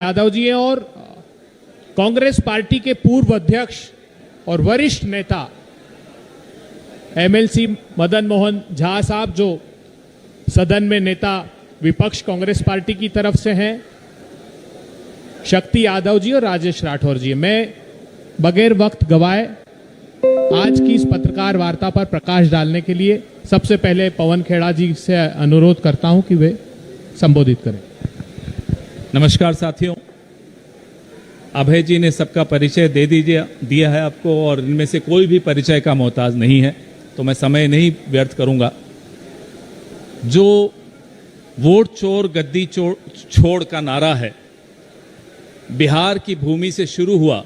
यादव जी हैं और कांग्रेस पार्टी के पूर्व अध्यक्ष और वरिष्ठ नेता एमएलसी मदन मोहन झा साहब, जो सदन में नेता विपक्ष कांग्रेस पार्टी की तरफ से हैं, शक्ति यादव जी और राजेश राठौर जी। मैं बगैर वक्त गवाए आज की इस पत्रकार वार्ता पर प्रकाश डालने के लिए सबसे पहले पवन खेड़ा जी से अनुरोध करता हूं कि वे संबोधित करें। नमस्कार साथियों, अभय जी ने सबका परिचय दे दिया है आपको और इनमें से कोई भी परिचय का मोहताज नहीं है, तो मैं समय नहीं व्यर्थ करूंगा। जो वोट चोर गद्दी छोड़ का नारा है, बिहार की भूमि से शुरू हुआ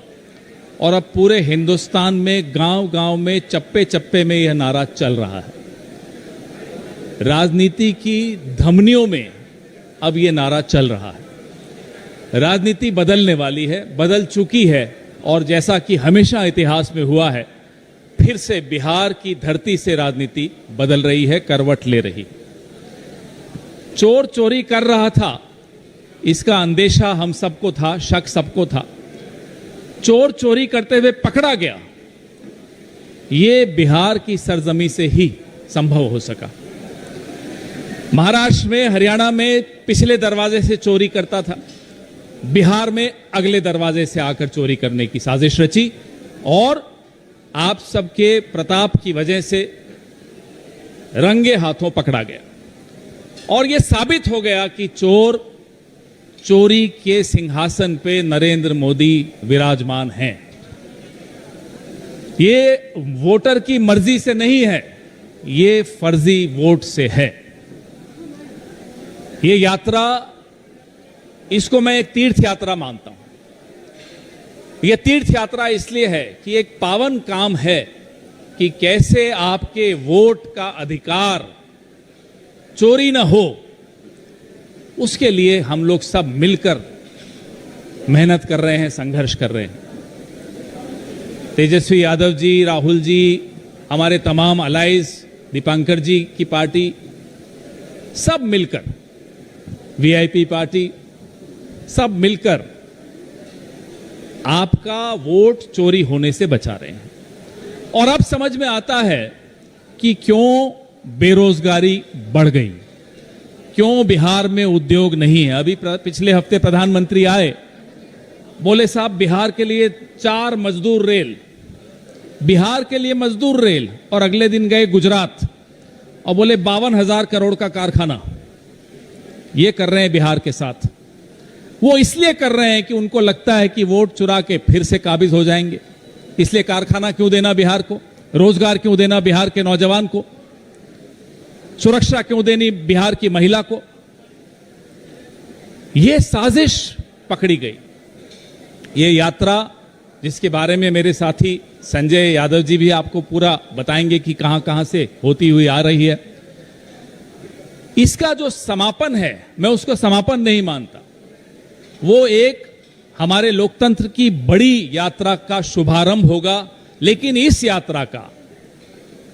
और अब पूरे हिंदुस्तान में गांव-गांव में चप्पे चप्पे में यह नारा चल रहा है। राजनीति की धमनियों में अब यह नारा चल रहा है। राजनीति बदलने वाली है, बदल चुकी है और जैसा कि हमेशा इतिहास में हुआ है, फिर से बिहार की धरती से राजनीति बदल रही है, करवट ले रही। चोर चोरी कर रहा था, इसका अंदेशा हम सबको था, शक सबको था। चोर चोरी करते हुए पकड़ा गया, ये बिहार की सरजमी से ही संभव हो सका। महाराष्ट्र में, हरियाणा में पिछले दरवाजे से चोरी करता था, बिहार में अगले दरवाजे से आकर चोरी करने की साजिश रची और आप सबके प्रताप की वजह से रंगे हाथों पकड़ा गया। और यह साबित हो गया कि चोरी के सिंहासन पे नरेंद्र मोदी विराजमान हैं। ये वोटर की मर्जी से नहीं है, ये फर्जी वोट से है। ये यात्रा, इसको मैं एक तीर्थ यात्रा मानता हूं। यह तीर्थ यात्रा इसलिए है कि एक पावन काम है कि कैसे आपके वोट का अधिकार चोरी न हो, उसके लिए हम लोग सब मिलकर मेहनत कर रहे हैं, संघर्ष कर रहे हैं। तेजस्वी यादव जी, राहुल जी, हमारे तमाम अलाइज, दीपांकर जी की पार्टी, सब मिलकर, वीआईपी पार्टी, सब मिलकर आपका वोट चोरी होने से बचा रहे हैं। और अब समझ में आता है कि क्यों बेरोजगारी बढ़ गई, क्यों बिहार में उद्योग नहीं है। अभी पिछले हफ्ते प्रधानमंत्री आए, बोले साहब बिहार के लिए 4 मजदूर रेल, बिहार के लिए मजदूर रेल, और अगले दिन गए गुजरात और बोले 52,000 करोड़ का कारखाना ये कर रहे हैं बिहार के साथ। वो इसलिए कर रहे हैं कि उनको लगता है कि वोट चुरा के फिर से काबिज हो जाएंगे, इसलिए कारखाना क्यों देना बिहार को, रोजगार क्यों देना बिहार के नौजवान को, सुरक्षा क्यों देनी बिहार की महिला को। यह साजिश पकड़ी गई। यह यात्रा, जिसके बारे में मेरे साथी संजय यादव जी भी आपको पूरा बताएंगे कि कहां कहां से होती हुई आ रही है, इसका जो समापन है, मैं उसको समापन नहीं मानता, वो एक हमारे लोकतंत्र की बड़ी यात्रा का शुभारंभ होगा। लेकिन इस यात्रा का,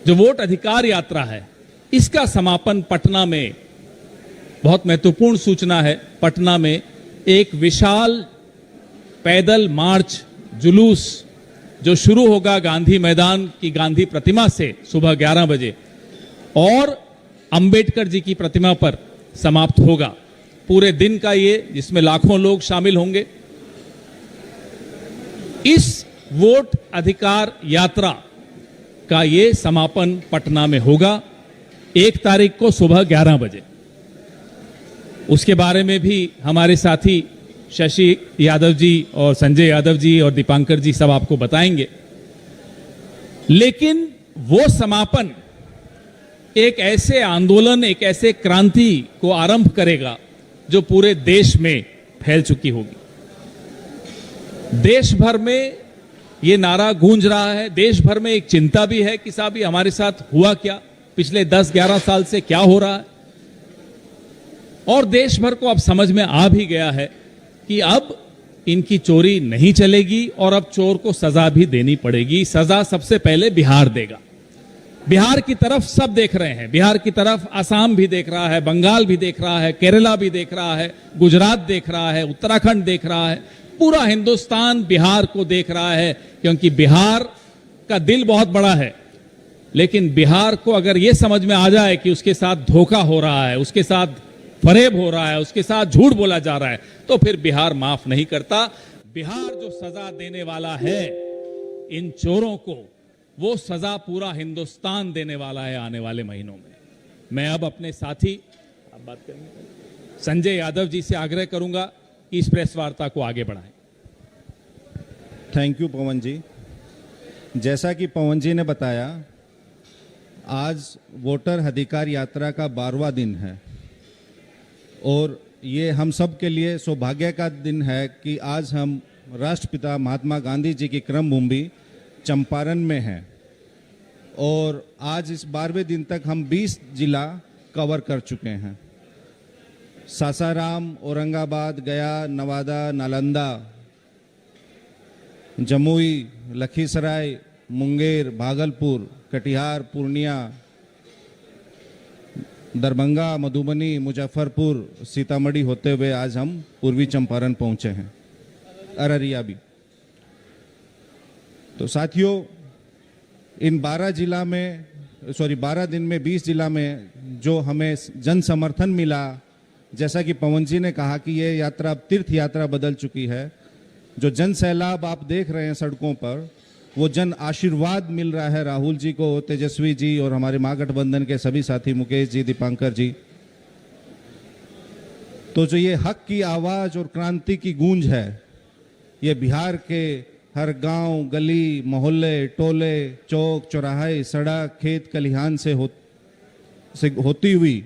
जो वोट अधिकार यात्रा है, इसका समापन पटना में, बहुत महत्वपूर्ण सूचना है, पटना में एक विशाल पैदल मार्च, जुलूस जो शुरू होगा गांधी मैदान की गांधी प्रतिमा से सुबह 11 बजे और अंबेडकर जी की प्रतिमा पर समाप्त होगा। पूरे दिन का ये, जिसमें लाखों लोग शामिल होंगे। इस वोट अधिकार यात्रा का ये समापन पटना में होगा 1 तारीख को सुबह 11 बजे। उसके बारे में भी हमारे साथी शशि यादव जी और संजय यादव जी और दीपांकर जी सब आपको बताएंगे। लेकिन वो समापन एक ऐसे आंदोलन, एक ऐसे क्रांति को आरंभ करेगा जो पूरे देश में फैल चुकी होगी। देश भर में ये नारा गूंज रहा है, देश भर में एक चिंता भी है कि साहब ये हमारे साथ हुआ क्या, पिछले 10-11 साल से क्या हो रहा है। और देश भर को अब समझ में आ भी गया है कि अब इनकी चोरी नहीं चलेगी और अब चोर को सजा भी देनी पड़ेगी। सजा सबसे पहले बिहार देगा। बिहार की तरफ सब देख रहे हैं, बिहार की तरफ असम भी देख रहा है, बंगाल भी देख रहा है, केरला भी देख रहा है, गुजरात देख रहा है, उत्तराखंड देख रहा है, पूरा हिंदुस्तान बिहार को देख रहा है, क्योंकि बिहार का दिल बहुत बड़ा है। लेकिन बिहार को अगर यह समझ में आ जाए कि उसके साथ धोखा हो रहा है, उसके साथ फरेब हो रहा है, उसके साथ झूठ बोला जा रहा है, तो फिर बिहार माफ नहीं करता। बिहार जो सजा देने वाला है इन चोरों को, वो सजा पूरा हिंदुस्तान देने वाला है आने वाले महीनों में। मैं अब अपने साथी, आप बात करेंगे, संजय यादव जी से आग्रह करूंगा कि इस प्रेस वार्ता को आगे बढ़ाएं। थैंक यू पवन जी। जैसा कि पवन जी ने बताया, आज वोटर अधिकार यात्रा का 12वां दिन है और ये हम सब के लिए सौभाग्य का दिन है कि आज हम राष्ट्रपिता महात्मा गांधी जी की कर्मभूमि चंपारण में हैं और आज इस 12वें दिन तक हम 20 जिला कवर कर चुके हैं। सासाराम, औरंगाबाद, गया, नवादा, नालंदा, जमुई, लखीसराय, मुंगेर, भागलपुर, कटिहार, पूर्णिया, दरभंगा, मधुबनी, मुजफ्फरपुर, सीतामढ़ी होते हुए आज हम पूर्वी चंपारण पहुंचे हैं, अररिया भी। तो साथियों, इन 12 दिन में 20 जिला में जो हमें जन समर्थन मिला, जैसा कि पवन जी ने कहा कि ये यात्रा अब तीर्थ यात्रा बदल चुकी है। जो जन सैलाब आप देख रहे हैं सड़कों पर, वो जन आशीर्वाद मिल रहा है राहुल जी को, तेजस्वी जी और हमारे महागठबंधन के सभी साथी मुकेश जी, दीपांकर जी। तो जो ये हक की आवाज और क्रांति की गूंज है, ये बिहार के हर गांव, गली, मोहल्ले, टोले, चौक, चौराहे, सड़क, खेत खलिहान से होती हुई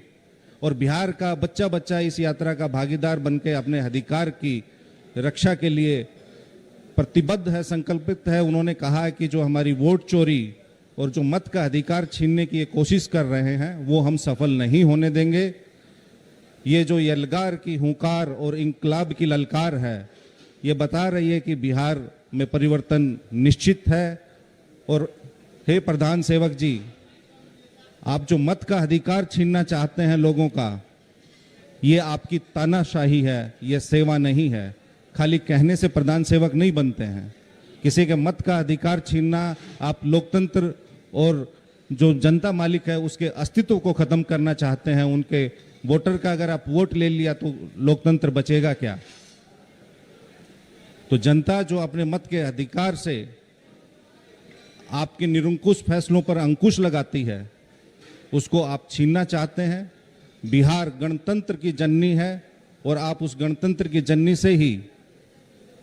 और बिहार का बच्चा बच्चा इस यात्रा का भागीदार बनके अपने अधिकार की रक्षा के लिए प्रतिबद्ध है, संकल्पित है। उन्होंने कहा कि जो हमारी वोट चोरी और जो मत का अधिकार छीनने की ये कोशिश कर रहे हैं, वो हम सफल नहीं होने देंगे। ये जो यलगार की हुंकार और इंकलाब की ललकार है, ये बता रही है कि बिहार में परिवर्तन निश्चित है। और हे प्रधान सेवक जी, आप जो मत का अधिकार छीनना चाहते हैं लोगों का, ये आपकी तानाशाही है, ये सेवा नहीं है। खाली कहने से प्रधान सेवक नहीं बनते हैं। किसी के मत का अधिकार छीनना, आप लोकतंत्र और जो जनता मालिक है उसके अस्तित्व को खत्म करना चाहते हैं। उनके वोटर का अगर आप वोट ले लिया तो लोकतंत्र बचेगा क्या? तो जनता जो अपने मत के अधिकार से आपके निरंकुश फैसलों पर अंकुश लगाती है, उसको आप छीनना चाहते हैं। बिहार गणतंत्र की जननी है और आप उस गणतंत्र की जननी से ही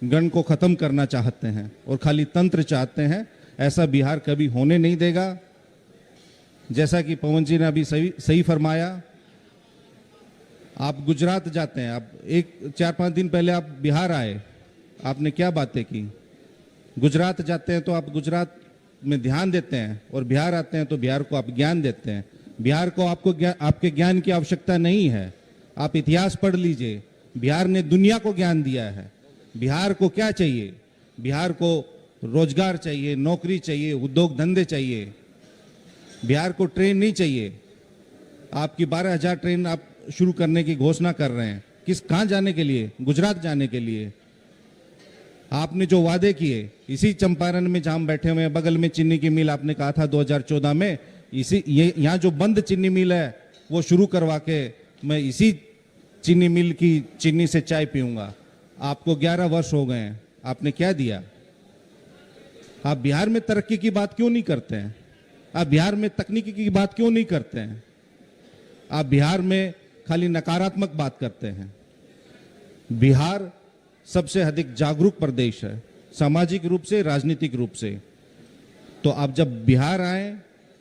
गण को खत्म करना चाहते हैं और खाली तंत्र चाहते हैं। ऐसा बिहार कभी होने नहीं देगा। जैसा कि पवन जी ने अभी सही फरमाया, आप गुजरात जाते हैं, आप 4-5 दिन पहले आप बिहार आए, आपने क्या बातें की? गुजरात जाते हैं तो आप गुजरात में ध्यान देते हैं और बिहार आते हैं तो बिहार को आप ज्ञान देते हैं। बिहार को आपके ज्ञान की आवश्यकता नहीं है। आप इतिहास पढ़ लीजिए, बिहार ने दुनिया को ज्ञान दिया है। बिहार को क्या चाहिए? बिहार को रोजगार चाहिए, नौकरी चाहिए, उद्योग धंधे चाहिए। बिहार को ट्रेन नहीं चाहिए। आपकी 12,000 ट्रेन आप शुरू करने की घोषणा कर रहे हैं, कहाँ जाने के लिए? गुजरात जाने के लिए। आपने जो वादे किए, इसी चंपारण में जहां हम बैठे हुए हैं, बगल में चीनी की मिल, आपने कहा था 2014 में यहाँ जो बंद चीनी मिल है वो शुरू करवा के मैं इसी चीनी मिल की चीनी से चाय पीऊंगा। आपको 11 वर्ष हो गए हैं, आपने क्या दिया? आप बिहार में तरक्की की बात क्यों नहीं करते हैं? आप बिहार में तकनीकी की बात क्यों नहीं करते हैं? आप बिहार में खाली नकारात्मक बात करते हैं। बिहार सबसे अधिक जागरूक प्रदेश है, सामाजिक रूप से, राजनीतिक रूप से। तो आप जब बिहार आए,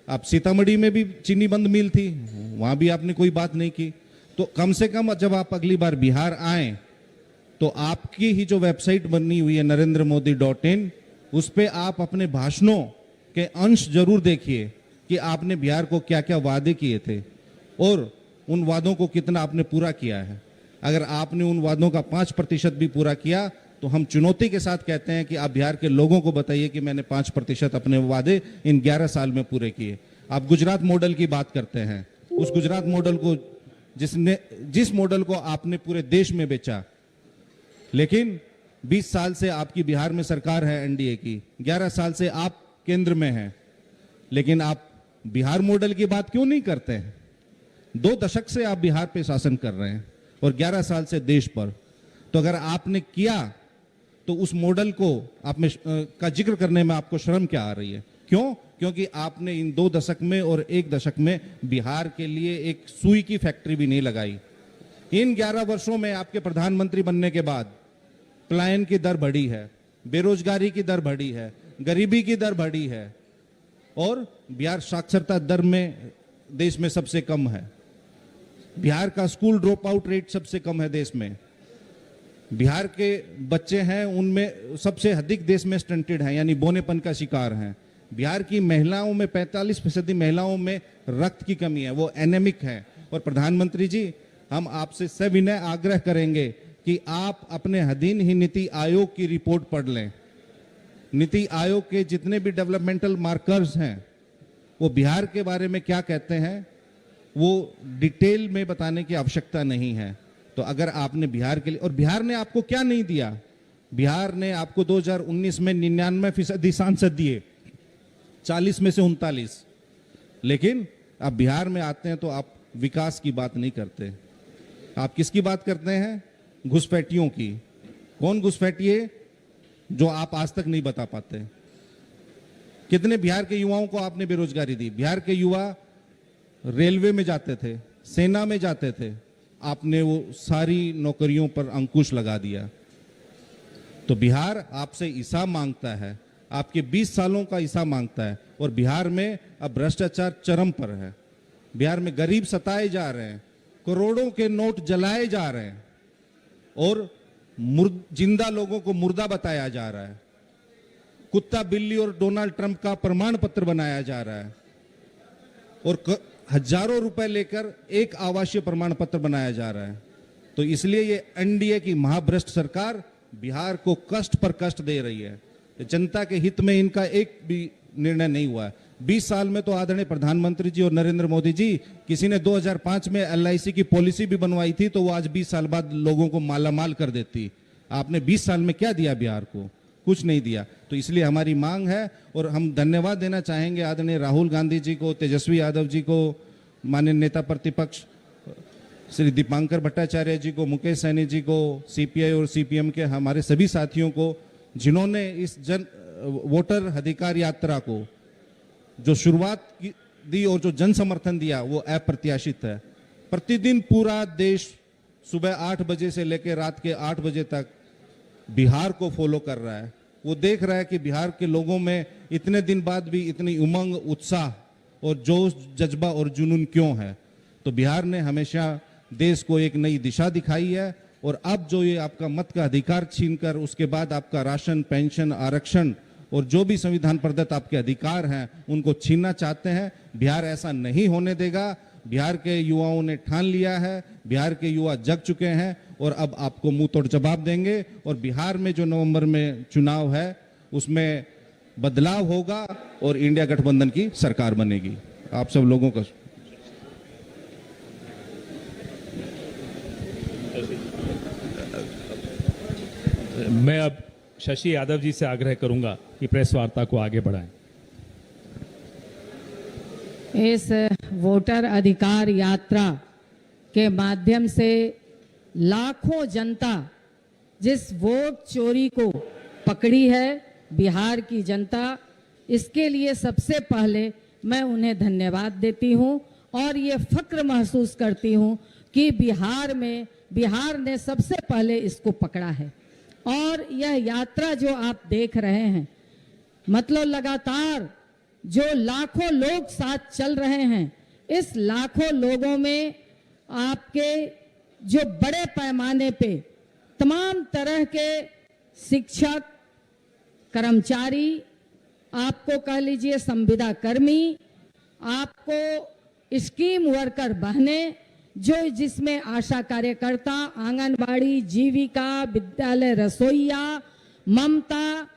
आप सीतामढ़ी में भी चीनी बंद मिल थी, वहां भी आपने कोई बात नहीं की। तो कम से कम जब आप अगली बार बिहार आए तो आपकी ही जो वेबसाइट बनी हुई है NarendraModi.in, उस पे आप अपने भाषणों के अंश जरूर देखिए कि आपने बिहार को क्या क्या वादे किए थे और उन वादों को कितना आपने पूरा किया है। अगर आपने उन वादों का 5% भी पूरा किया तो हम चुनौती के साथ कहते हैं कि आप बिहार के लोगों को बताइए कि मैंने 5% अपने वादे इन 11 साल में पूरे किए। आप गुजरात मॉडल की बात करते हैं, उस गुजरात मॉडल को जिस मॉडल को आपने पूरे देश में बेचा, लेकिन 20 साल से आपकी बिहार में सरकार है एनडीए की, 11 साल से आप केंद्र में हैं, लेकिन आप बिहार मॉडल की बात क्यों नहीं करते हैं? 2 दशक से आप बिहार पे शासन कर रहे हैं और 11 साल से देश पर। तो अगर आपने किया तो उस मॉडल को आप में का जिक्र करने में आपको शर्म क्या आ रही है? क्यों? क्योंकि आपने इन 2 दशक में और 1 दशक में बिहार के लिए एक सुई की फैक्ट्री भी नहीं लगाई। इन 11 वर्षों में आपके प्रधानमंत्री बनने के बाद पलायन की दर बढ़ी है, बेरोजगारी की दर बढ़ी है, गरीबी की दर बढ़ी है और बिहार साक्षरता दर में देश में सबसे कम है। बिहार का स्कूल ड्रॉप आउट रेट सबसे कम है देश में। बिहार के बच्चे हैं उनमें सबसे अधिक देश में स्टंटेड हैं, यानी बोनेपन का शिकार हैं। बिहार की महिलाओं में 45% महिलाओं में रक्त की कमी है, वो एनेमिक है। और प्रधानमंत्री जी, हम आपसे सविनय आग्रह करेंगे कि आप अपने अधीन ही नीति आयोग की रिपोर्ट पढ़ लें। नीति आयोग के जितने भी डेवलपमेंटल मार्कर्स हैं वो बिहार के बारे में क्या कहते हैं वो डिटेल में बताने की आवश्यकता नहीं है। तो अगर आपने बिहार के लिए, और बिहार ने आपको क्या नहीं दिया? बिहार ने आपको 2019 में 99% सांसद दिए, 40 में से 39। लेकिन आप बिहार में आते हैं तो आप विकास की बात नहीं करते, आप किसकी बात करते हैं? घुसपैठियों की। कौन घुसपैठिए जो आप आज तक नहीं बता पाते? कितने बिहार के युवाओं को आपने बेरोजगारी दी? बिहार के युवा रेलवे में जाते थे, सेना में जाते थे, आपने वो सारी नौकरियों पर अंकुश लगा दिया। तो बिहार आपसे हिसाब मांगता है, आपके 20 सालों का हिसाब मांगता है। और बिहार में अब भ्रष्टाचार चरम पर है। बिहार में गरीब सताए जा रहे हैं, करोड़ों के नोट जलाए जा रहे हैं और जिंदा लोगों को मुर्दा बताया जा रहा है। कुत्ता बिल्ली और डोनाल्ड ट्रंप का प्रमाण पत्र बनाया जा रहा है और हजारों रुपए लेकर एक आवासीय प्रमाण पत्र बनाया जा रहा है। तो इसलिए ये एनडीए की महाभ्रष्ट सरकार बिहार को कष्ट पर कष्ट दे रही है। जनता के हित में इनका एक भी निर्णय नहीं हुआ है। 20 साल में तो आदरणीय प्रधानमंत्री जी और नरेंद्र मोदी जी, किसी ने 2005 में एलआईसी की पॉलिसी भी बनवाई थी तो वो आज 20 साल बाद लोगों को मालामाल कर देती। आपने 20 साल में क्या दिया बिहार को? कुछ नहीं दिया। तो इसलिए हमारी मांग है और हम धन्यवाद देना चाहेंगे आदरणीय राहुल गांधी जी को, तेजस्वी यादव जी को, माननीय नेता प्रतिपक्ष श्री दीपांकर भट्टाचार्य जी को, मुकेश सैनी जी को, सीपीआई और सीपीएम के हमारे सभी साथियों को, जिन्होंने इस वोटर अधिकार यात्रा को जो शुरुआत दी और जो जन समर्थन दिया वो अप्रत्याशित है। प्रतिदिन पूरा देश सुबह 8 बजे से लेकर रात के 8 बजे तक बिहार को फॉलो कर रहा है। वो देख रहा है कि बिहार के लोगों में इतने दिन बाद भी इतनी उमंग, उत्साह और जोश, जज्बा और जुनून क्यों है। तो बिहार ने हमेशा देश को एक नई दिशा दिखाई है और अब जो ये आपका मत का अधिकार छीनकर उसके बाद आपका राशन, पेंशन, आरक्षण और जो भी संविधान प्रदत्त आपके अधिकार हैं उनको छीनना चाहते हैं, बिहार ऐसा नहीं होने देगा। बिहार के युवाओं ने ठान लिया है, बिहार के युवा जग चुके हैं और अब आपको मुंह तोड़ जवाब देंगे। और बिहार में जो नवंबर में चुनाव है उसमें बदलाव होगा और इंडिया गठबंधन की सरकार बनेगी। आप सब लोगों का मैं अब शशि यादव जी से आग्रह करूंगा कि प्रेस वार्ता को आगे बढ़ाएं। इस वोटर अधिकार यात्रा के माध्यम से लाखों जनता जिस वोट चोरी को पकड़ी है, बिहार की जनता, इसके लिए सबसे पहले मैं उन्हें धन्यवाद देती हूं और ये फक्र महसूस करती हूं कि बिहार ने सबसे पहले इसको पकड़ा है। और यह यात्रा जो आप देख रहे हैं, मतलब लगातार जो लाखों लोग साथ चल रहे हैं, इस लाखों लोगों में आपके जो बड़े पैमाने पे तमाम तरह के शिक्षक, कर्मचारी, आपको कह लीजिए संविदा कर्मी, आपको स्कीम वर्कर बहनें, जो जिसमें आशा कार्यकर्ता, आंगनबाड़ी, जीविका, विद्यालय रसोईया, ममता,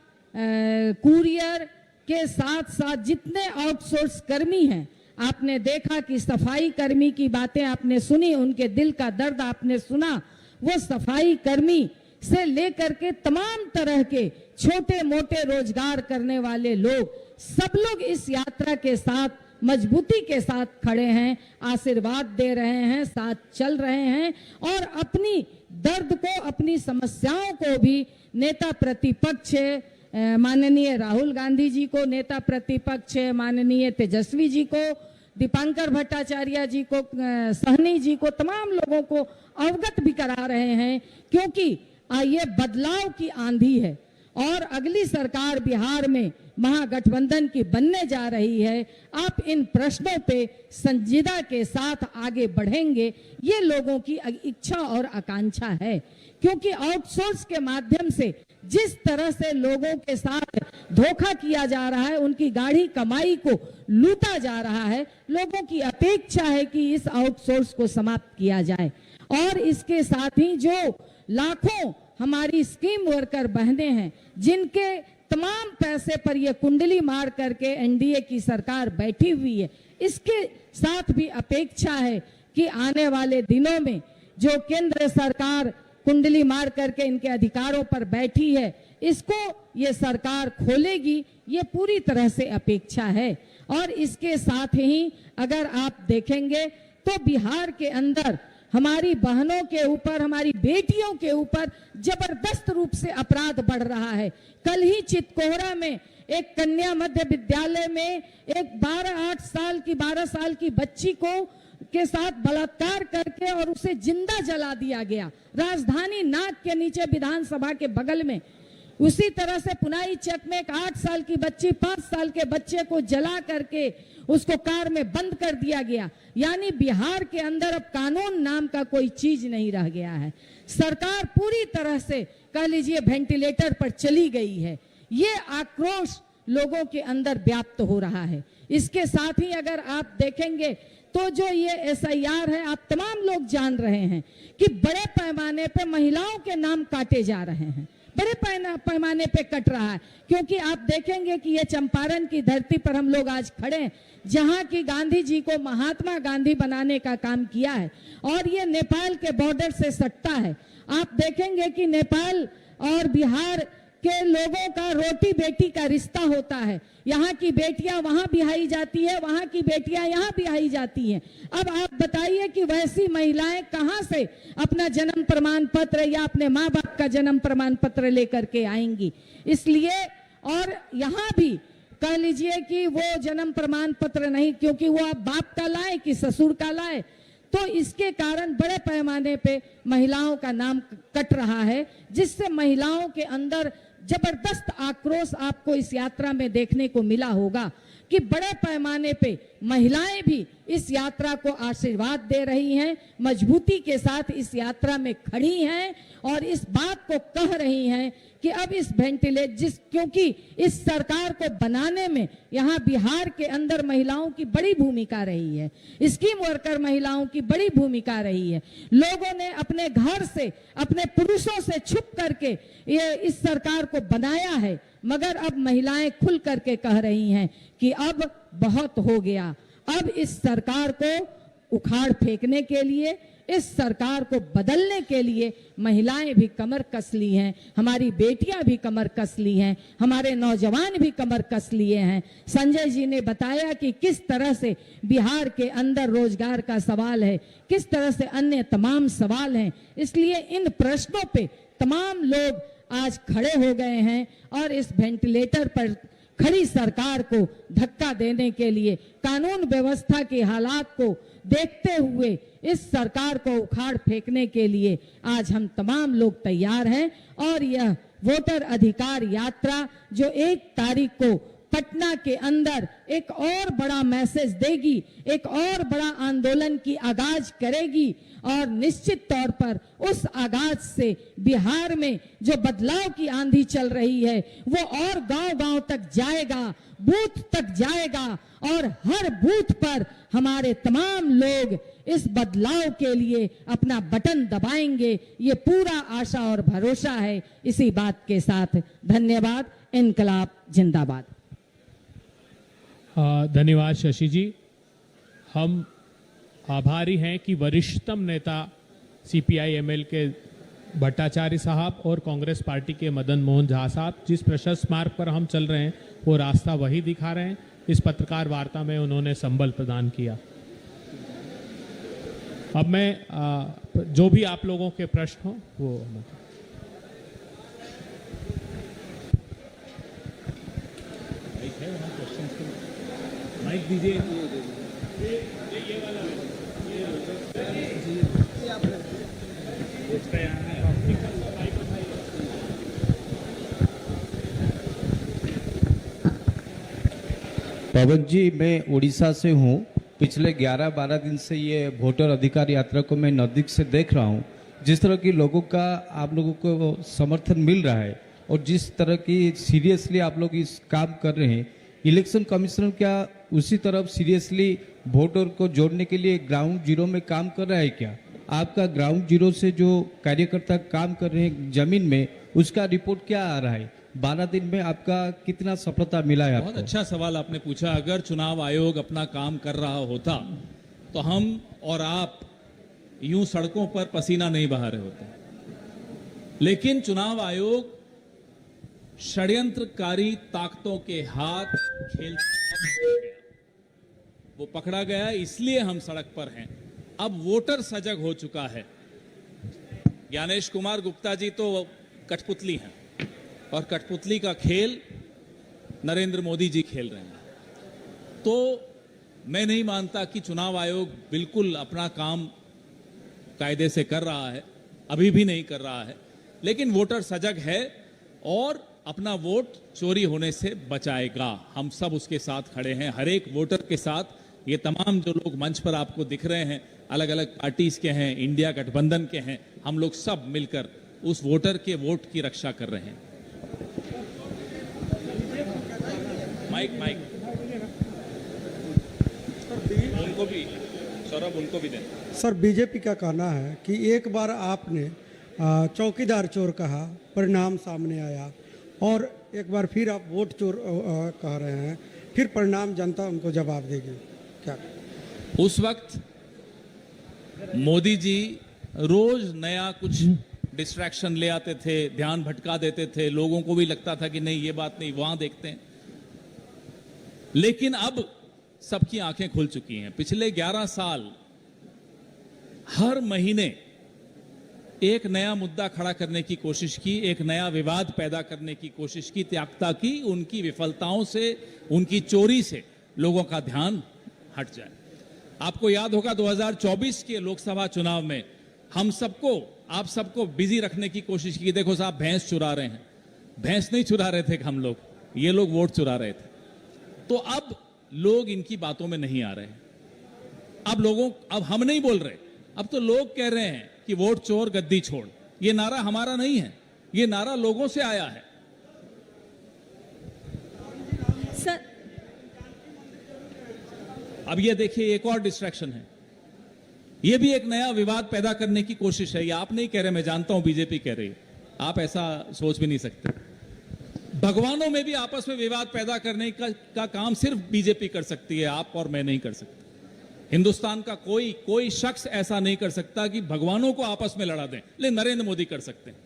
कुरियर के साथ साथ जितने आउटसोर्स कर्मी हैं, आपने देखा कि सफाई कर्मी की बातें आपने सुनी, उनके दिल का दर्द आपने सुना। वो सफाई कर्मी से लेकर के तमाम तरह के छोटे मोटे रोजगार करने वाले लोग, सब लोग इस यात्रा के साथ मजबूती के साथ खड़े हैं, आशीर्वाद दे रहे हैं, साथ चल रहे हैं और अपनी दर्द को, अपनी समस्याओं को भी नेता प्रतिपक्ष माननीय राहुल गांधी जी को, नेता प्रतिपक्ष माननीय तेजस्वी जी को, दीपांकर भट्टाचार्य जी को, सहनी जी को, तमाम लोगों को अवगत भी करा रहे हैं, क्योंकि ये बदलाव की आंधी है और अगली सरकार बिहार में महागठबंधन की बनने जा रही है। आप इन प्रश्नों पे संजीदा के साथ आगे बढ़ेंगे, ये लोगों की इच्छा और आकांक्षा है, क्योंकि आउटसोर्स के माध्यम से जिस तरह से लोगों के साथ धोखा किया जा रहा है, उनकी गाढ़ी कमाई को लूटा जा रहा है, लोगों की अपेक्षा है कि इस आउटसोर्स को समाप्त किया जाए। और इसके साथ ही जो लाखों हमारी स्कीम वर्कर बहनें हैं, जिनके तमाम पैसे पर ये कुंडली मार करके एनडीए की सरकार बैठी हुई है, इसके साथ भी अपेक्षा है कि आने वाले दिनों में जो केंद्र सरकार कुंडली मार करके इनके अधिकारों पर बैठी है, इसको ये सरकार खोलेगी, ये पूरी तरह से अपेक्षा है। और इसके साथ ही अगर आप देखेंगे तो बिहार के अंदर हमारी बहनों के ऊपर, हमारी बेटियों के ऊपर जबरदस्त रूप से अपराध बढ़ रहा है। कल ही चितकोहरा में एक कन्या मध्य विद्यालय में एक 12 साल की बच्ची को के साथ बलात्कार करके और उसे जिंदा जला दिया गया, राजधानी नाक के नीचे विधानसभा के बगल में। उसी तरह से पुनाई चक में एक 8 साल की बच्ची 5 साल के बच्चे को जला करके उसको कार में बंद कर दिया गया। यानी बिहार के अंदर अब कानून नाम का कोई चीज नहीं रह गया है। सरकार पूरी तरह से कह लीजिए वेंटिलेटर पर चली गई है। ये आक्रोश लोगों के अंदर व्याप्त हो रहा है। इसके साथ ही अगर आप देखेंगे तो जो ये एसआईआर है, आप तमाम लोग जान रहे हैं कि बड़े पैमाने पे महिलाओं के नाम काटे जा रहे हैं, बड़े पैमाने पे कट रहा है। क्योंकि आप देखेंगे कि ये चंपारण की धरती पर हम लोग आज खड़े हैं, जहां की गांधी जी को महात्मा गांधी बनाने का काम किया है और ये नेपाल के बॉर्डर से सटता है। आप देखेंगे कि नेपाल और बिहार के लोगों का रोटी बेटी का रिश्ता होता है। यहाँ की बेटियां वहां बिहाई जाती है, वहां की बेटियां यहाँ बिहाई जाती हैं। अब आप बताइए कि वैसी महिलाएं कहां से अपना जन्म प्रमाण पत्र या अपने माँ बाप का जन्म प्रमाण पत्र लेकर के आएंगी। इसलिए और यहाँ भी कह लीजिए कि वो जन्म प्रमाण पत्र नहीं, क्योंकि वो आप बाप का लाए कि ससुर का लाए, तो इसके कारण बड़े पैमाने पे महिलाओं का नाम कट रहा है, जिससे महिलाओं के अंदर जबरदस्त आक्रोश आपको इस यात्रा में देखने को मिला होगा कि बड़े पैमाने पे महिलाएं भी इस यात्रा को आशीर्वाद दे रही हैं, मजबूती के साथ इस यात्रा में खड़ी हैं और इस बात को कह रही हैं कि अब इस क्योंकि इस सरकार को बनाने में यहाँ बिहार के अंदर महिलाओं की बड़ी भूमिका रही है, स्कीम वर्कर महिलाओं की बड़ी भूमिका रही है। लोगों ने अपने घर से, अपने पुरुषों से छुप करके ये इस सरकार को बनाया है, मगर अब महिलाएं खुल करके कह रही हैं कि अब बहुत हो गया। अब इस सरकार को उखाड़ फेंकने के लिए, इस सरकार को बदलने के लिए महिलाएं भी कमर कस ली हैं, हमारी बेटियां भी कमर कस ली हैं, हमारे नौजवान भी कमर कस लिए हैं। संजय जी ने बताया कि किस तरह से बिहार के अंदर रोजगार का सवाल है, किस तरह से अन्य तमाम सवाल हैं। इसलिए इन प्रश्नों पे तमाम लोग आज खड़े हो गए हैं और इस वेंटिलेटर पर खड़ी सरकार को धक्का देने के लिए, कानून व्यवस्था के हालात को देखते हुए इस सरकार को उखाड़ फेंकने के लिए आज हम तमाम लोग तैयार हैं। और यह वोटर अधिकार यात्रा जो 1 तारीख को पटना के अंदर एक और बड़ा मैसेज देगी, एक और बड़ा आंदोलन की आगाज करेगी और निश्चित तौर पर उस आगाज से बिहार में जो बदलाव की आंधी चल रही है वो और गांव-गांव तक जाएगा, बूथ तक जाएगा और हर बूथ पर हमारे तमाम लोग इस बदलाव के लिए अपना बटन दबाएंगे। ये पूरा आशा और भरोसा है। इसी बात के साथ धन्यवाद। इनकलाब जिंदाबाद। धन्यवाद शशि जी। हम आभारी हैं कि वरिष्ठतम नेता सीपीआई-एमएल के भट्टाचार्य साहब और कांग्रेस पार्टी के मदन मोहन झा साहब जिस प्रशस्त मार्ग पर हम चल रहे हैं वो रास्ता वही दिखा रहे हैं। इस पत्रकार वार्ता में उन्होंने संबल प्रदान किया। अब मैं जो भी आप लोगों के प्रश्न हो वो माइक दीजिए। पवन जी, मैं उड़ीसा से हूँ। पिछले 11-12 दिन से ये वोटर अधिकार यात्रा को मैं नज़दीक से देख रहा हूँ। जिस तरह की लोगों का आप लोगों को समर्थन मिल रहा है और जिस तरह की सीरियसली आप लोग इस काम कर रहे हैं, इलेक्शन कमीशन क्या उसी तरफ सीरियसली वोटर को जोड़ने के लिए ग्राउंड जीरो में काम कर रहा है क्या? आपका ग्राउंड जीरो से जो कार्यकर्ता काम कर रहे हैं जमीन में, उसका रिपोर्ट क्या आ रहा है? 12 दिन में आपका कितना सफलता मिला है? बहुत अच्छा सवाल आपने पूछा। अगर चुनाव आयोग अपना काम कर रहा होता तो हम और आप यूं सड़कों पर पसीना नहीं बहा रहे होते। लेकिन चुनाव आयोग षड्यंत्रकारी ताकतों के हाथ खेलता वो पकड़ा गया, इसलिए हम सड़क पर हैं। अब वोटर सजग हो चुका है। ज्ञानेश कुमार गुप्ता जी तो कठपुतली हैं और कठपुतली का खेल नरेंद्र मोदी जी खेल रहे हैं। तो मैं नहीं मानता कि चुनाव आयोग बिल्कुल अपना काम कायदे से कर रहा है, अभी भी नहीं कर रहा है। लेकिन वोटर सजग है और अपना वोट चोरी होने से बचाएगा। हम सब उसके साथ खड़े हैं, हर एक वोटर के साथ। ये तमाम जो लोग मंच पर आपको दिख रहे हैं, अलग अलग पार्टीज के हैं, इंडिया गठबंधन के हैं, हम लोग सब मिलकर उस वोटर के वोट की रक्षा कर रहे हैं। माइक उनको भी, सौरभ उनको भी दें। सर, बीजेपी का कहना है कि एक बार आपने चौकीदार चोर कहा, परिणाम सामने आया, और एक बार फिर आप वोट चोर कह रहे हैं, फिर परिणाम जनता उनको जवाब देगी क्या? उस वक्त मोदी जी रोज नया कुछ डिस्ट्रैक्शन ले आते थे, ध्यान भटका देते थे, लोगों को भी लगता था कि नहीं ये बात नहीं, वहां देखते हैं। लेकिन अब सबकी आंखें खुल चुकी हैं। पिछले 11 साल हर महीने एक नया मुद्दा खड़ा करने की कोशिश की, एक नया विवाद पैदा करने की कोशिश की, त्यागता की उनकी विफलताओं से, उनकी चोरी से लोगों का ध्यान हट जाए। आपको याद होगा 2024 के लोकसभा चुनाव में हम सबको, आप सबको बिजी रखने की कोशिश की। देखो साहब, भैंस चुरा रहे हैं। भैंस नहीं चुरा रहे थे हम लोग, ये लोग वोट चुरा रहे थे। तो अब लोग इनकी बातों में नहीं आ रहे। अब हम नहीं बोल रहे, अब तो लोग कह रहे हैं कि वोट चोर गद्दी छोड़। ये नारा हमारा नहीं है, ये नारा लोगों से आया है। सर, अब ये देखिए, एक और डिस्ट्रैक्शन है। ये भी एक नया विवाद पैदा करने की कोशिश है। ये आप नहीं कह रहे, मैं जानता हूं बीजेपी कह रही है, आप ऐसा सोच भी नहीं सकते। भगवानों में भी आपस में विवाद पैदा करने का काम सिर्फ बीजेपी कर सकती है, आप और मैं नहीं कर सकते। हिंदुस्तान का कोई शख्स ऐसा नहीं कर सकता कि भगवानों को आपस में लड़ा दें, लेकिन नरेंद्र मोदी कर सकते हैं।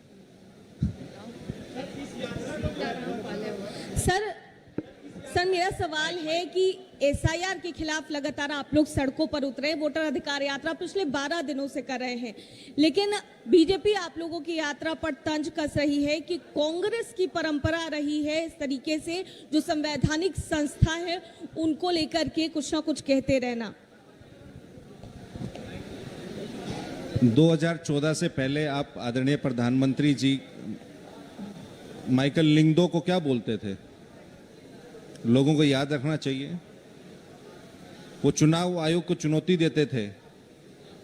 सर मेरा सवाल है कि एसआईआर के खिलाफ लगातार आप लोग सड़कों पर उतरे, वोटर अधिकार यात्रा पिछले 12 दिनों से कर रहे हैं, लेकिन बीजेपी आप लोगों की यात्रा पर तंज कस रही है कि कांग्रेस की परंपरा रही है इस तरीके से जो संवैधानिक संस्था है उनको लेकर के कुछ ना कुछ कहते रहना। 2014 से पहले आप आदरणीय प्रधानमंत्री जी माइकल लिंगडो को क्या बोलते थे? लोगों को याद रखना चाहिए। वो चुनाव आयोग को चुनौती देते थे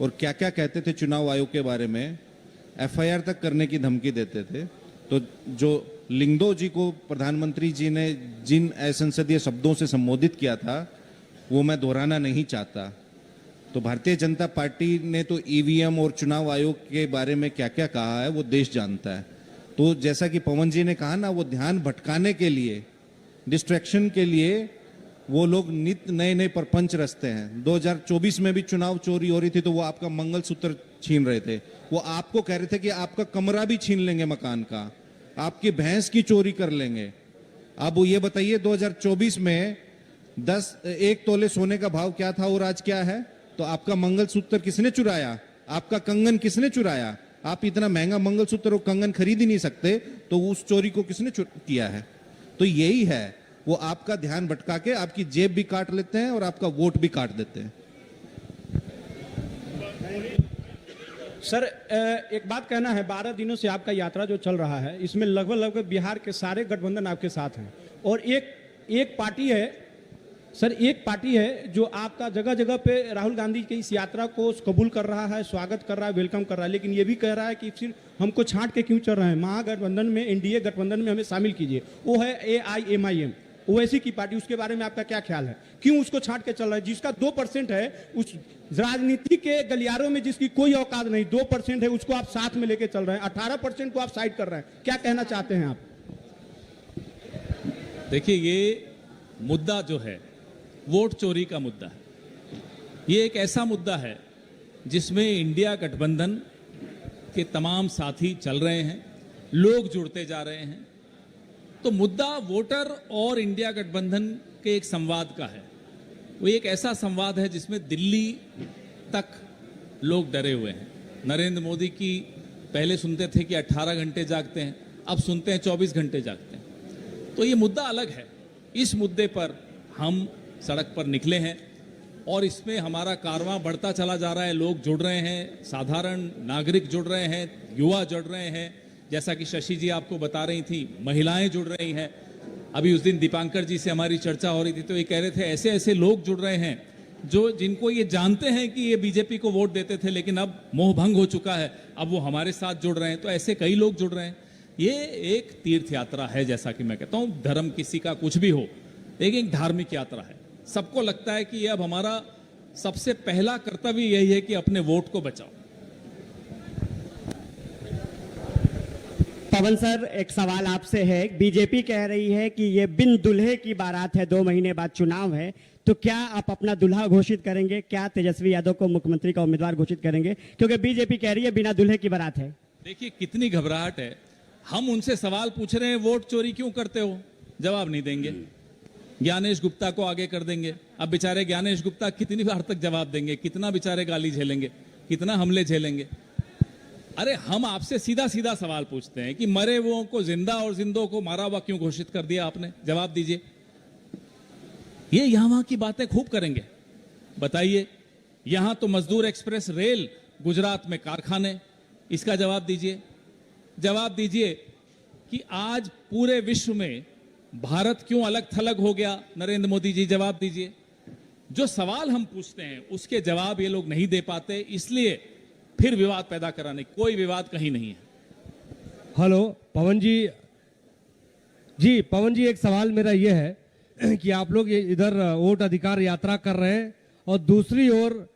और क्या क्या कहते थे चुनाव आयोग के बारे में, एफआईआर तक करने की धमकी देते थे। तो जो लिंगडो जी को प्रधानमंत्री जी ने जिन असंसदीय शब्दों से संबोधित किया था वो मैं दोहराना नहीं चाहता। तो भारतीय जनता पार्टी ने तो ईवीएम और चुनाव आयोग के बारे में क्या क्या कहा है वो देश जानता है। तो जैसा कि पवन जी ने कहा ना, वो ध्यान भटकाने के लिए, डिस्ट्रैक्शन के लिए वो लोग नित्य नए नए प्रपंच रचते हैं। 2024 में भी चुनाव चोरी हो रही थी तो वो आपका मंगलसूत्र छीन रहे थे। वो आपको कह रहे थे कि आपका कमरा भी छीन लेंगे मकान का, आपकी भैंस की चोरी कर लेंगे। अब वो ये बताइए 2024 में 1 तोले सोने का भाव क्या था और आज क्या है? तो आपका मंगलसूत्र किसने चुराया? आपका कंगन किसने चुराया? आप इतना महंगा मंगलसूत्र और कंगन खरीद ही नहीं सकते, तो उस चोरी को किसने किया है? तो यही है, वो आपका ध्यान भटका के आपकी जेब भी काट लेते हैं और आपका वोट भी काट देते हैं। सर एक बात कहना है, 12 दिनों से आपका यात्रा जो चल रहा है इसमें लगभग लगभग बिहार के सारे गठबंधन आपके साथ हैं और एक पार्टी है सर, एक पार्टी है जो आपका जगह जगह पे राहुल गांधी की इस यात्रा को कबूल कर रहा है, स्वागत कर रहा है, वेलकम कर रहा है, लेकिन ये भी कह रहा है कि सिर्फ हमको छांट के क्यों चल रहे हैं, महागठबंधन में, एनडीए गठबंधन में हमें शामिल कीजिए। वो है AIMIM, ओवैसी की पार्टी। उसके बारे में आपका क्या ख्याल है? क्यों उसको छांट के चल रहा है? जिसका 2% है, उस राजनीति के गलियारों में जिसकी कोई औकात नहीं, 2% है, उसको आप साथ में लेके चल रहे हैं, 18% को आप साइड कर रहे हैं। क्या कहना चाहते हैं आप? देखिए, ये मुद्दा जो है वोट चोरी का मुद्दा है। ये एक ऐसा मुद्दा है जिसमें इंडिया गठबंधन के तमाम साथी चल रहे हैं, लोग जुड़ते जा रहे हैं। तो मुद्दा वोटर और इंडिया गठबंधन के एक संवाद का है। वो एक ऐसा संवाद है जिसमें दिल्ली तक लोग डरे हुए हैं। नरेंद्र मोदी की पहले सुनते थे कि 18 घंटे जागते हैं, अब सुनते हैं 24 घंटे जागते हैं। तो ये मुद्दा अलग है। इस मुद्दे पर हम सड़क पर निकले हैं और इसमें हमारा कारवां बढ़ता चला जा रहा है। लोग जुड़ रहे हैं, साधारण नागरिक जुड़ रहे हैं, युवा जुड़ रहे हैं, जैसा कि शशि जी आपको बता रही थी, महिलाएं जुड़ रही हैं। अभी उस दिन दीपांकर जी से हमारी चर्चा हो रही थी तो ये कह रहे थे ऐसे ऐसे लोग जुड़ रहे हैं जो जिनको ये जानते हैं कि ये बीजेपी को वोट देते थे लेकिन अब मोह भंग हो चुका है, अब वो हमारे साथ जुड़ रहे हैं। तो ऐसे कई लोग जुड़ रहे हैं। ये एक तीर्थ यात्रा है, जैसा कि मैं कहता हूं, धर्म किसी का कुछ भी हो, लेकिन एक धार्मिक यात्रा है। सबको लगता है कि ये अब हमारा सबसे पहला कर्तव्य यही है कि अपने वोट को बचाओ। पवन सर, एक सवाल आपसे है। बीजेपी कह रही है कि ये बिन दुल्हे की बारात है, 2 महीने बाद चुनाव है, तो क्या आप अपना दुल्हा घोषित करेंगे? क्या तेजस्वी यादव को मुख्यमंत्री का उम्मीदवार घोषित करेंगे? क्योंकि बीजेपी कह रही है बिना दुल्हे की बारात है। देखिए कितनी घबराहट है। हम उनसे सवाल पूछ रहे हैं, वोट चोरी क्यों करते हो? जवाब नहीं देंगे। ज्ञानेश गुप्ता को आगे कर देंगे। अब बेचारे ज्ञानेश गुप्ता कितनी बार तक जवाब देंगे? कितना बेचारे गाली झेलेंगे? कितना हमले झेलेंगे? अरे हम आपसे सीधा सीधा सवाल पूछते हैं कि मरे हुओं को जिंदा और जिंदों को मारा हुआ क्यों घोषित कर दिया आपने? जवाब दीजिए। ये यहां वहां की बातें खूब करेंगे, बताइए। यहां तो मजदूर एक्सप्रेस रेल, गुजरात में कारखाने, इसका जवाब दीजिए। जवाब दीजिए कि आज पूरे विश्व में भारत क्यों अलग थलग हो गया? नरेंद्र मोदी जी जवाब दीजिए। जो सवाल हम पूछते हैं उसके जवाब ये लोग नहीं दे पाते, इसलिए फिर विवाद पैदा कराने। कोई विवाद कहीं नहीं है। हेलो पवन जी। जी पवन जी, एक सवाल मेरा ये है कि आप लोग ये इधर वोट अधिकार यात्रा कर रहे हैं और दूसरी ओर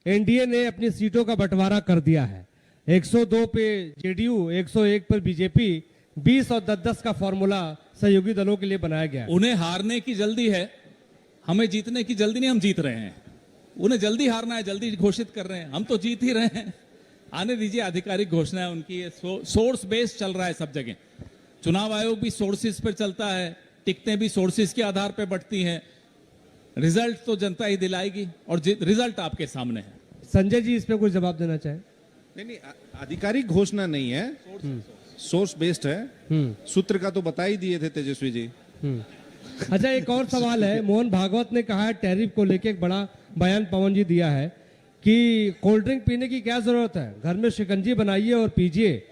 एनडीए ने अपनी सीटों का बंटवारा कर दिया है। 102 पे जेडीयू, 101 पर बीजेपी, 20 और 10-10 का फॉर्मूला सहयोगी दलों के लिए बनाया गया है। उन्हें हारने की जल्दी है, हमें जीतने की जल्दी नहीं। हम जीत रहे हैं। उन्हें जल्दी हारना है, जल्दी घोषित कर रहे हैं। हम तो जीत ही रहे हैं। आने दीजिए, आधिकारिक घोषणा है उनकी। सोर्स बेस्ड चल रहा है सब जगह। चुनाव आयोग भी सोर्सेज पर चलता है, टिकटें भी सोर्सेज के आधार पर बढ़ती हैं। रिजल्ट तो जनता ही दिलाएगी और रिजल्ट आपके सामने है। संजय जी, इस पे कुछ जवाब देना चाहें? नहीं, आधिकारिक घोषणा नहीं है, सोर्स बेस्ड है। सूत्र का तो बता ही दिए थे तेजस्वी जी। अच्छा, एक और सवाल है। मोहन भागवत ने कहा है टैरिफ को लेके एक बड़ा बयान पवन जी दिया है कि कोल्ड ड्रिंक पीने की क्या जरूरत है, घर में शिकंजी बनाइए और पीजिए।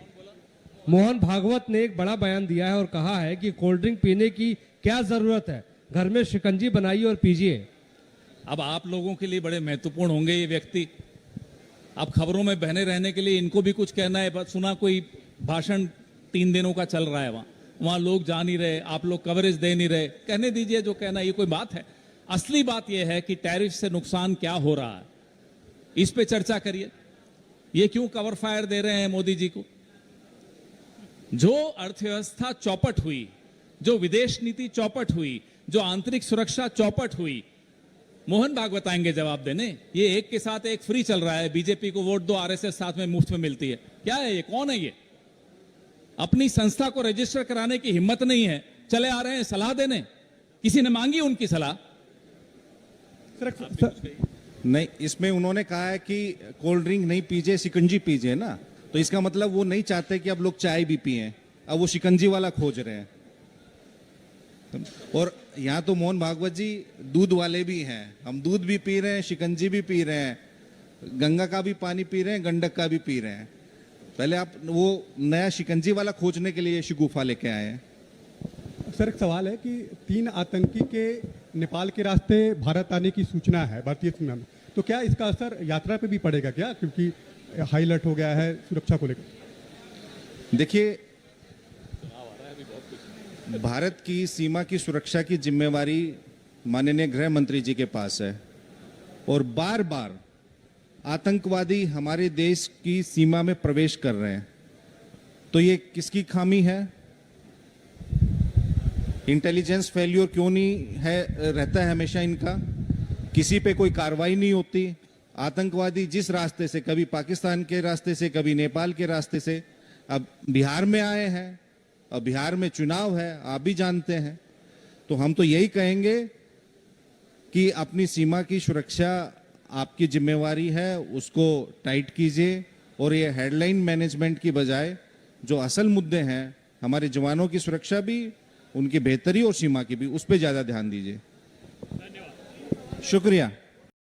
मोहन भागवत ने एक बड़ा बयान दिया है और कहा है कि कोल्ड ड्रिंक पीने की क्या जरूरत है, घर में शिकंजी बनाइए और पीजिए। अब आप लोगों के लिए बड़े महत्वपूर्ण होंगे ये व्यक्ति। अब खबरों में बहने रहने के लिए इनको भी कुछ कहना है। सुना कोई भाषण 3 दिनों का चल रहा है, वहां लोग जा नहीं रहे, आप लोग कवरेज दे नहीं रहे। कहने दीजिए जो कहना, ये कोई बात है? असली बात यह है कि टैरिफ से नुकसान क्या हो रहा है, इस पे चर्चा करिए। ये क्यों कवर फायर दे रहे हैं मोदी जी को? जो अर्थव्यवस्था चौपट हुई, जो विदेश नीति चौपट हुई, जो आंतरिक सुरक्षा चौपट हुई, मोहन भागवत आएंगे जवाब देने। ये एक के साथ एक फ्री चल रहा है, बीजेपी को वोट दो, आरएसएस साथ में मुफ्त में मिलती है। क्या है ये? कौन है ये? अपनी संस्था को रजिस्टर कराने की हिम्मत नहीं है, चले आ रहे हैं सलाह देने। किसी ने मांगी उनकी सलाह? नहीं, इसमें उन्होंने कहा है कि कोल्ड ड्रिंक नहीं पीजिए, शिकंजी पीजिए ना, तो इसका मतलब वो नहीं चाहते कि अब लोग चाय भी पिए, अब वो शिकंजी वाला खोज रहे हैं। और यहाँ तो मोहन भागवत जी दूध वाले भी हैं, हम दूध भी पी रहे हैं, शिकंजी भी पी रहे हैं, गंगा का भी पानी पी रहे हैं, गंडक का भी पी रहे हैं। पहले आप वो नया शिकंजी वाला खोजने के लिए शिगुफा लेके आए हैं। सर, एक सवाल है कि 3 आतंकी के नेपाल के रास्ते भारत आने की सूचना है भारतीय सीमा में, तो क्या इसका असर यात्रा पे भी पड़ेगा क्या, क्योंकि हाई अलर्ट हो गया है सुरक्षा को लेकर? देखिए, भारत की सीमा की सुरक्षा की जिम्मेवारी माननीय गृह मंत्री जी के पास है, और बार बार आतंकवादी हमारे देश की सीमा में प्रवेश कर रहे हैं। तो ये किसकी खामी है? इंटेलिजेंस फेल्योर क्यों नहीं है, रहता है हमेशा इनका? किसी पे कोई कार्रवाई नहीं होती। आतंकवादी जिस रास्ते से, कभी पाकिस्तान के रास्ते से, कभी नेपाल के रास्ते से, अब बिहार में आए हैं, अब बिहार में चुनाव है, आप भी जानते हैं। तो हम तो यही कहेंगे कि अपनी सीमा की सुरक्षा आपकी जिम्मेवारी है, उसको टाइट कीजिए, और ये हेडलाइन मैनेजमेंट की बजाय जो असल मुद्दे हैं, हमारे जवानों की सुरक्षा भी, उनकी बेहतरी और सीमा की भी, उस पर ज्यादा ध्यान दीजिए। शुक्रिया।